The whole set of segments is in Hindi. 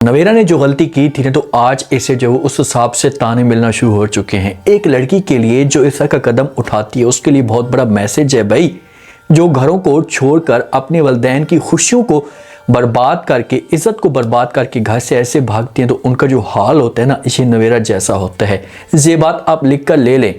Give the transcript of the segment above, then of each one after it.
नवेरा ने जो गलती की थी ना, तो आज इसे जो उस हिसाब से ताने मिलना शुरू हो चुके हैं। एक लड़की के लिए जो इस तरह का कदम उठाती है उसके लिए बहुत बड़ा मैसेज है भाई। जो घरों को छोड़कर अपने वालिदैन की खुशियों को बर्बाद करके, इज्जत को बर्बाद करके घर से ऐसे भागती हैं, तो उनका जो हाल होता है ना, इसी नवेरा जैसा होता है। ये बात आप लिख कर ले लें।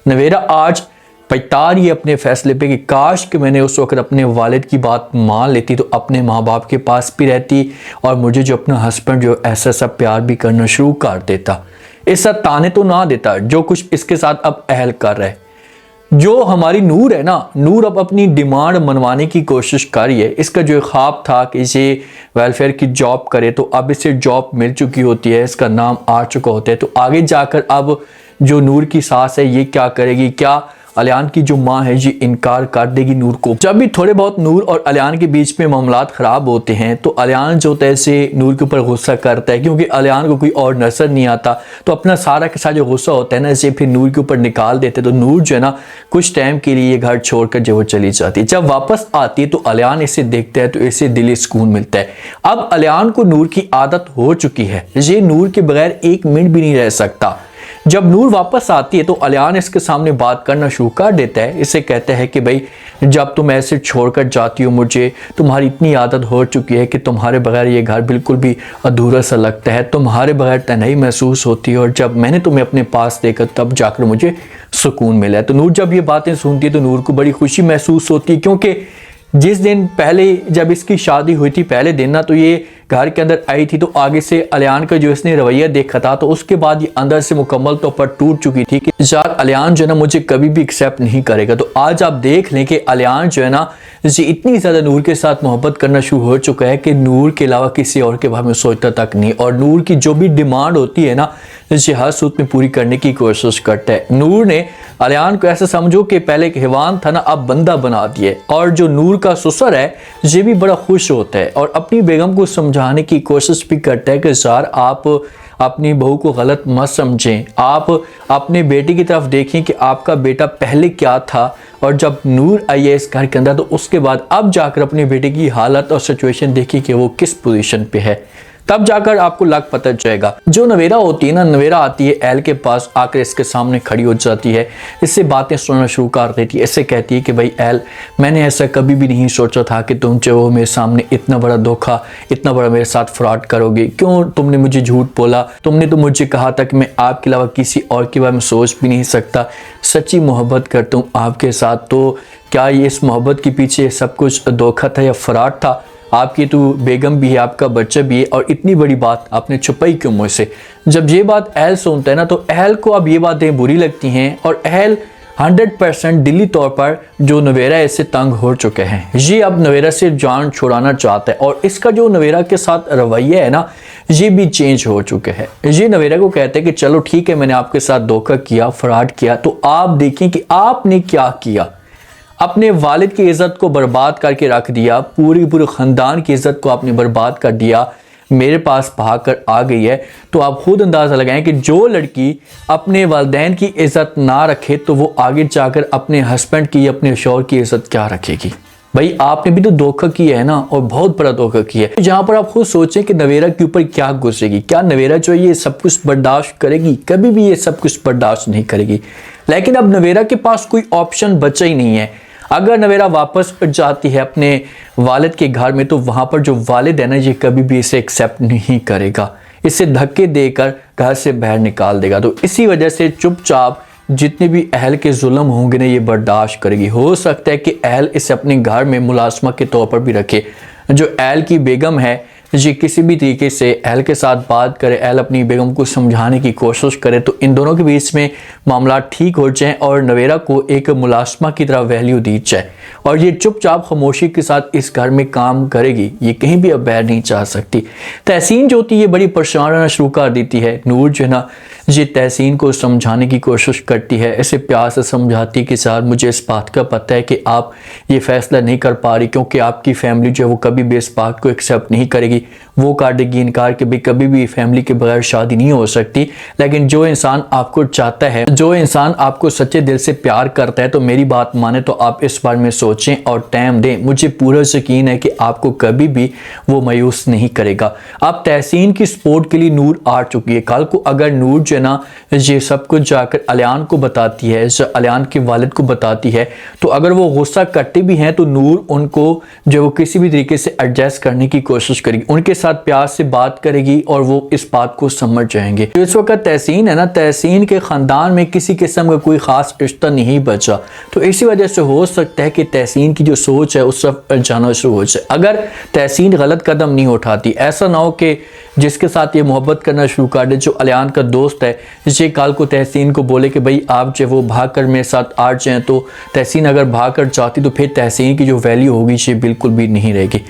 नवेरा आज पछता रही है अपने फैसले पे कि काश कि मैंने उस वक्त अपने वालिद की बात मान लेती, तो अपने माँ बाप के पास भी रहती और मुझे जो अपना हस्बैंड जो ऐसा सा प्यार भी करना शुरू कर देता, ऐसा ताने तो ना देता जो कुछ इसके साथ अब अहल कर रहा है। जो हमारी नूर है ना, नूर अब अपनी डिमांड मनवाने की कोशिश कर रही है। इसका जो ख्वाब था कि इसे वेलफेयर की जॉब करे, तो अब इसे जॉब मिल चुकी होती है, इसका नाम आ चुका होता है। तो आगे जाकर अब जो नूर की सास है ये क्या करेगी? क्या अलियान की जो माँ है ये इनकार कर देगी नूर को? जब भी थोड़े बहुत नूर और अलियान के बीच में मामलात ख़राब होते हैं, तो अलियान जो होता है से नूर के ऊपर गुस्सा करता है, क्योंकि अलियान को कोई और नजर नहीं आता। तो अपना सारा के साथ जो गुस्सा होता है ना, इसे फिर नूर के ऊपर निकाल देते। तो नूर जो है ना, कुछ टाइम के लिए घर छोड़कर जो वो चली जाती है। जब वापस आती है तो अलियान इसे देखता है, तो इसे दिली सुकून मिलता है। अब अलियान को नूर की आदत हो चुकी है, ये नूर के बगैर एक मिनट भी नहीं रह सकता। जब नूर वापस आती है तो अलियान इसके सामने बात करना शुरू कर देता है। इसे कहता है कि भाई, जब तुम ऐसे छोड़कर जाती हो मुझे, तुम्हारी इतनी आदत हो चुकी है कि तुम्हारे बगैर ये घर बिल्कुल भी अधूरा सा लगता है, तुम्हारे बगैर तन्हाई महसूस होती है, और जब मैंने तुम्हें अपने पास देखा तब जाकर मुझे सुकून मिला है। तो नूर जब ये बातें सुनती है तो नूर को बड़ी खुशी महसूस होती है, क्योंकि जिस दिन पहले जब इसकी शादी हुई थी, पहले दिन ना, तो ये घर के अंदर आई थी, तो आगे से अलियान का जो इसने रवैया देखा था, तो उसके बाद ये अंदर से मुकम्मल तौर पर टूट चुकी थी कि यार अलियान जो है ना मुझे कभी भी एक्सेप्ट नहीं करेगा। तो आज आप देख लें कि अलियान जो है ना, ये इतनी ज़्यादा नूर के साथ मोहब्बत करना शुरू हो चुका है कि नूर के अलावा किसी और के बारे में सोचता तक नहीं। और नूर की जो भी डिमांड होती है ना, इसे हर सूरत में पूरी करने की कोशिश करता है। नूर ने अलियान को ऐसा समझो कि पहले एक हैवान था ना, अब बंदा बना दिए। और जो नूर का ससुर है ये भी बड़ा खुश होता है और अपनी बेगम को समझाने की कोशिश भी करता है कि यार आप अपनी बहू को गलत मत समझें, आप अपने बेटे की तरफ देखें कि आपका बेटा पहले क्या था, और जब नूर आई है इस घर के अंदर तो उसके बाद अब जाकर अपने बेटे की हालत और सिचुएशन देखिए कि वो किस पोजीशन पे है, तब जाकर आपको लग पता चलेगा। जो नवेरा होती है ना, नवेरा आती है एल के पास, आकर इसके सामने खड़ी हो जाती है, इससे बातें सुनना शुरू कर देती है। इससे कहती है कि भाई एल, मैंने ऐसा कभी भी नहीं सोचा था कि तुम जो मेरे सामने इतना बड़ा धोखा, इतना बड़ा मेरे साथ फ्रॉड करोगे। क्यों तुमने मुझे झूठ बोला? तुमने तो मुझे कहा था कि मैं आपके अलावा किसी और के बारे में सोच भी नहीं सकता। सच्ची मोहब्बत करता हूँ आपके साथ, तो क्या ये इस मोहब्बत के पीछे सब कुछ धोखा था या फ्रॉड था? आपकी तो बेगम भी है, आपका बच्चा भी है, और इतनी बड़ी बात आपने छुपाई क्यों मुझसे? जब ये बात अहल सुनता है ना, तो अहल को अब ये बातें बुरी लगती हैं, और अहल 100% दिली तौर पर जो नवेरा इससे तंग हो चुके हैं। ये अब नवेरा से जान छुड़ाना चाहता है, और इसका जो नवेरा के साथ रवैया है ना, ये भी चेंज हो चुके हैं। ये नवेरा को कहते हैं कि चलो ठीक है, मैंने आपके साथ धोखा किया, फ्रॉड किया, तो आप देखें कि आपने क्या किया। अपने वालिद की इज़्ज़त को बर्बाद करके रख दिया, पूरे ख़ानदान की इज़्ज़त को आपने बर्बाद कर दिया, मेरे पास भाग कर आ गई है। तो आप खुद अंदाज़ा लगाएं कि जो लड़की अपने वालिदैन की इज़्ज़त ना रखे, तो वो आगे जाकर अपने हस्बैंड की, अपने शौहर की इज़्ज़त क्या रखेगी? भाई आपने भी तो धोखा किया है ना, और बहुत बड़ा धोखा किया है। जहाँ पर आप खुद सोचें कि नवेरा के ऊपर क्या गुजरेगी, क्या नवेरा जो है ये सब कुछ बर्दाश्त करेगी? कभी भी ये सब कुछ बर्दाश्त नहीं करेगी। लेकिन अब नवेरा के पास कोई ऑप्शन बचा ही नहीं है। अगर नवेरा वापस जाती है अपने वालिद के घर में, तो वहाँ पर जो वालिद है ना, ये कभी भी इसे एक्सेप्ट नहीं करेगा, इसे धक्के देकर घर से बाहर निकाल देगा। तो इसी वजह से चुपचाप जितने भी अहल के जुल्म होंगे ना, ये बर्दाश्त करेगी। हो सकता है कि अहल इसे अपने घर में मुलाजमा के तौर पर भी रखे। जो अहल की बेगम है, ये किसी भी तरीके से अहल के साथ बात करे, अहल अपनी बेगम को समझाने की कोशिश करे, तो इन दोनों के बीच में मामला ठीक हो जाए और नवेरा को एक मुलाजमा की तरह वैल्यू दी जाए, और ये चुपचाप खामोशी के साथ इस घर में काम करेगी। ये कहीं भी अब बाहर नहीं जा सकती। तहसीन जो होती है बड़ी परेशान रहना शुरू कर देती है। नूर जो है ना, ये तहसीन को समझाने की कोशिश करती है, ऐसे प्यार से समझाती कि सर मुझे इस बात का पता है कि आप ये फैसला नहीं कर पा रही, क्योंकि आपकी फैमिली जो है वो कभी भी इस बात को एक्सेप्ट नहीं करेगी। वो कर देगी इनकार कि भाई कभी भी फैमिली के बगैर शादी नहीं हो सकती। लेकिन जो इंसान आपको चाहता है, जो इंसान आपको सच्चे दिल से प्यार करता है, तो मेरी बात माने तो आप इस बारे में सोचें और टाइम दें। मुझे पूरा यकीन है कि आपको कभी भी वो मायूस नहीं करेगा। अब तहसीन की सपोर्ट के लिए नूर आ चुकी है। कल को अगर नूर जो है ना ये सब कुछ जाकर अलियान को बताती है, अलियान के वालिद को बताती है, तो अगर वो गुस्सा करते भी हैं तो नूर उनको जो वो किसी भी तरीके से एडजस्ट करने की कोशिश करेगी, उनके साथ प्यार से बात करेगी और वो इस बात को समझ जाएंगे। तो इस वक्त तहसीन है ना, तहसीन के खानदान में किसी किस्म का कोई खास रिश्ता नहीं बचा, तो इसी वजह से हो सकता है कि तहसीन की जो सोच है उस तरफ जाना शुरू हो जाए। अगर तहसीन गलत कदम नहीं उठाती, ऐसा ना हो कि जिसके साथ ये मोहब्बत करना शुरू कर दे, जो अलियान का दोस्त है, ये कल को तहसीन को बोले कि भाई आप जो वो भाग कर मेरे साथ आ जाएं, तो तहसीन अगर भाग कर जाती तो फिर तहसीन की जो वैल्यू होगी ये बिल्कुल भी नहीं रहेगी।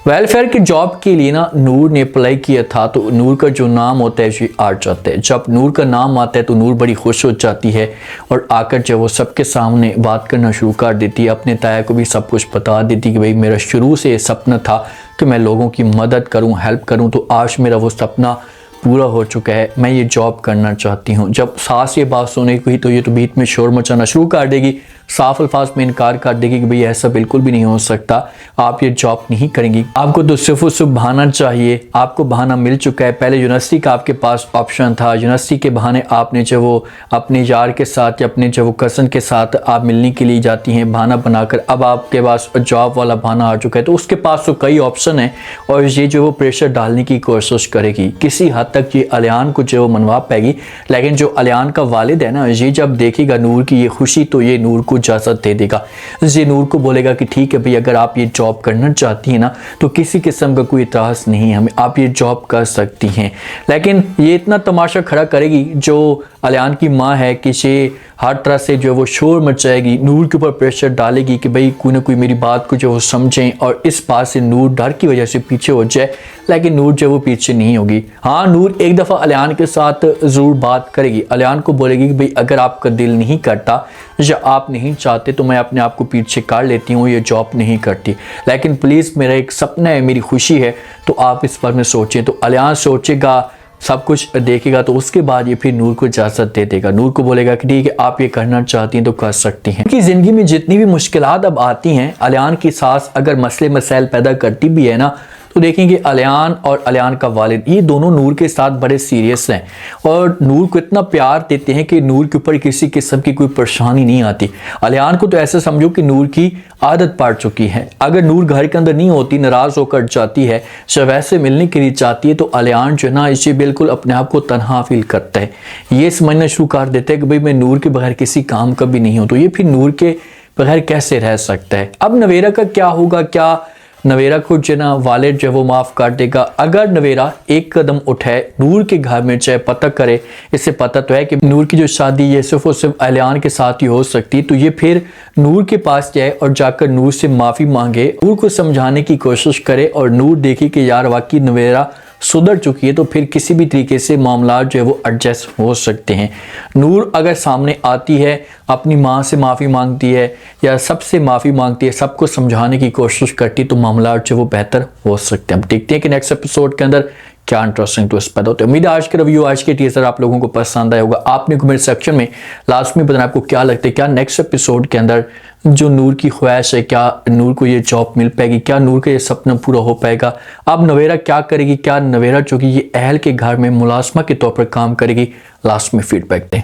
वेलफेयर की जॉब के लिए ना नूर ने अप्लाई किया था, तो नूर का जो नाम होता है ये आ जाता है। जब नूर का नाम आता है तो नूर बड़ी खुश हो जाती है और आकर जब वो सबके सामने बात करना शुरू कर देती है, अपने ताया को भी सब कुछ बता देती कि भाई मेरा शुरू से सपना था कि मैं लोगों की मदद करूं, हेल्प करूं, तो आज मेरा वो सपना पूरा हो चुका है, मैं ये जॉब करना चाहती हूँ। जब सास ये बात सुने हुई तो ये तो बीच में शोर मचाना शुरू कर देगी, साफ अल्फाज में इनकार कर देगी कि भाई ऐसा बिल्कुल भी नहीं हो सकता, आप ये जॉब नहीं करेंगी, आपको तो सिर्फ और सिर्फ बहाना चाहिए। आपको बहाना मिल चुका है, पहले यूनिवर्सिटी का आपके पास ऑप्शन था, यूनिवर्सिटी के बहाने आपने जो वो अपने यार के साथ या अपने जो वो कज़न के साथ आप मिलने के लिए जाती हैं बहाना बनाकर, अब आपके पास जॉब वाला बहाना आ चुका है, तो उसके पास तो कई ऑप्शन है और ये जो वो प्रेशर डालने की कोशिश करेगी। किसी हद तक ये अलियान को जो मनवा पाएगी, लेकिन जो अलियान का वालिद है ना, ये जब देखेगा नूर की ये खुशी तो ये नूर को इजाज़त दे देगा। ये नूर को बोलेगा कि ठीक है भाई, अगर आप ये जॉब करना चाहती हैं ना तो किसी किस्म का कोई इतराज़ नहीं है हमें, आप ये जॉब कर सकती हैं। लेकिन ये इतना तमाशा खड़ा करेगी जो अलियान की माँ है कि ये हर तरह से जो वो शोर मचाएगी, नूर के ऊपर प्रेशर डालेगी कि भाई कोई ना कोई मेरी बात को जो वो समझें, और इस बात से नूर डर की वजह से पीछे हो जाए। लेकिन नूर जो वो पीछे नहीं होगी। हाँ, नूर एक दफ़ा अलियान के साथ ज़रूर बात करेगी, अलियान को बोलेगी कि भाई अगर आपका दिल नहीं करता या आप नहीं चाहते तो मैं अपने आप को पीछे कर लेती हूँ, ये जॉब नहीं करती, लेकिन प्लीज़ मेरा एक सपना है, मेरी खुशी है, तो आप इस पर में सोचें। तो अलियान सोचेगा, सब कुछ देखेगा, तो उसके बाद ये फिर नूर को इजाज़त दे देगा। नूर को बोलेगा कि ठीक है आप ये करना चाहती हैं तो कर सकती हैं। क्योंकि ज़िंदगी में जितनी भी मुश्किलात अब आती हैं, अलियान की सास अगर मसले मसाइल पैदा करती भी है ना, तो देखेंगे अलियान और अलियान का वालिद ये दोनों नूर के साथ बड़े सीरियस हैं और नूर को इतना प्यार देते हैं कि नूर के ऊपर किसी किस्म की कोई परेशानी नहीं आती। अलियान को तो ऐसे समझो कि नूर की आदत पड़ चुकी है। अगर नूर घर के अंदर नहीं होती, नाराज़ होकर जाती है, जब वैसे मिलने के लिए चाहती है, तो अलियान जो है ना इसे बिल्कुल अपने आप को तनहा फील करता है। ये समझना शुरू कर देता है कि भाई मैं नूर के बगैर किसी काम का भी नहीं हूँ, तो ये फिर नूर के बगैर कैसे रह सकता है। अब नवेरा का क्या होगा, क्या नवेरा को जो ना वालिद जो वो माफ़ कर देगा। अगर नवेरा एक कदम उठाए नूर के घर में, चाहे पता करे, इससे पता तो है कि नूर की जो शादी ये सिर्फ और सिर्फ अलियान के साथ ही हो सकती, तो ये फिर नूर के पास जाए और जाकर नूर से माफ़ी मांगे, नूर को समझाने की कोशिश करे और नूर देखे कि यार वाकई नवेरा सुधर चुकी है, तो फिर किसी भी तरीके से मामला जो है वो एडजस्ट हो सकते हैं। नूर अगर सामने आती है, अपनी माँ से माफ़ी मांगती है या सबसे माफ़ी मांगती है, सबको समझाने की कोशिश करती है, तो मामला जो वो बेहतर हो सकते हैं। हम देखते हैं कि नेक्स्ट एपिसोड के अंदर क्या इंटरेस्टिंग ट्विस्ट पैदा होते हैं। उम्मीद है आज के रिव्यू, आज के टीजर आप लोगों को पसंद आया होगा। आपने कमेंट सेक्शन में लास्ट में बताना आपको क्या लगता है, क्या नेक्स्ट एपिसोड के अंदर जो नूर की ख्वाहिश है, क्या नूर को ये जॉब मिल पाएगी, क्या नूर का ये सपना पूरा हो पाएगा। अब नवेरा क्या करेगी, क्या नवेरा जो कि ये अहल के घर में मुलाजमा के तौर पर काम करेगी, लास्ट में फीडबैक दें।